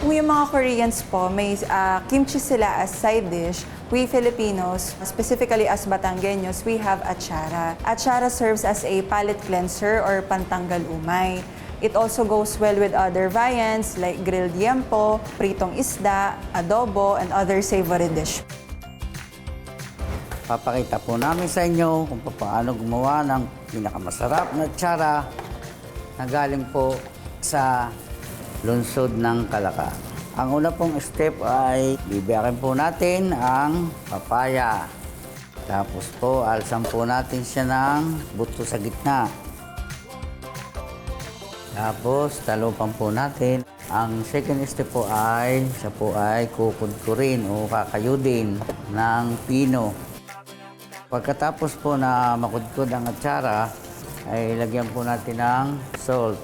Yung mga Koreans po, may kimchi sila as side dish. We Filipinos, specifically as Batanggenyos, we have achara. Achara serves as a palate cleanser or pantanggal umay. It also goes well with other viands like grilled yempo, pritong isda, adobo, and other savory dish. Papakita po namin sa inyo kung paano gumawa ng pinakamasarap na achara na galing po sa lungsod ng Calaca. Ang una pong step ay bibiyakin po natin ang papaya. Tapos po, alsan po natin siya ng buto sa gitna. Tapos, talupan po natin. Ang second step po ay, siya po ay kukudkurin o kakayudin ng pino. Pagkatapos po na makudkod ang atsara, ay lagyan po natin ng salt.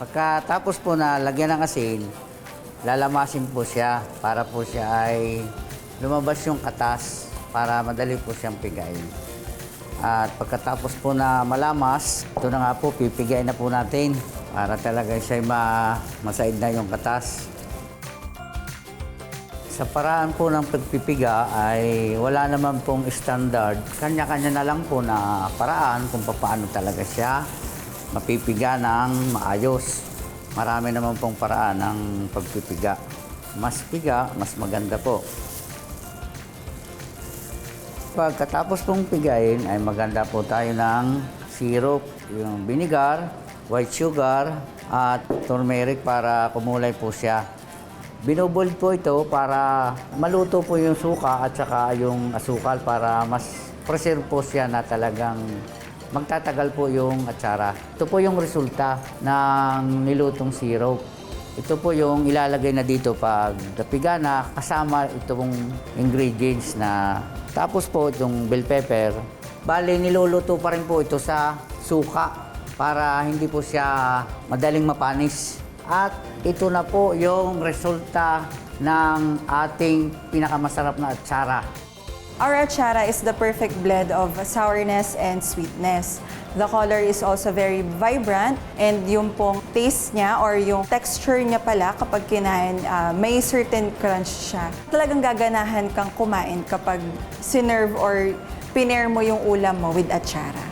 Pagkatapos po na lagyan ng asin, lalamasin po siya para po siya ay lumabas yung katas para madali po siyang pigain. At pagkatapos po na malamas, ito na nga po, pipigain na po natin para talaga siya masaid na yung katas. Sa paraan po ng pagpipiga ay wala naman pong standard. Kanya-kanya na lang po na paraan kung paano talaga siya mapipiga ng maayos. Marami naman pong paraan ng pagpipiga. Mas piga, mas maganda po. Pagkatapos pong pigain ay maganda po tayo ng syrup, yung vinegar, white sugar, at turmeric para kumulay po siya. Binubold po ito para maluto po yung suka at saka yung asukal para mas preserve po siya na talagang magtatagal po yung atsara. Ito po yung resulta ng nilutong syrup. Ito po yung ilalagay na dito pag napiga na kasama itong ingredients na tapos po itong bell pepper. Bale, niluluto pa rin po ito sa suka para hindi po siya madaling mapanis. At ito na po yung resulta ng ating pinakamasarap na atsara. Our achara is the perfect blend of sourness and sweetness. The color is also very vibrant and yung pong taste niya or yung texture niya pala kapag kinain, may certain crunch siya. Talagang gaganahan kang kumain kapag sinerve or pinair mo yung ulam mo with achara.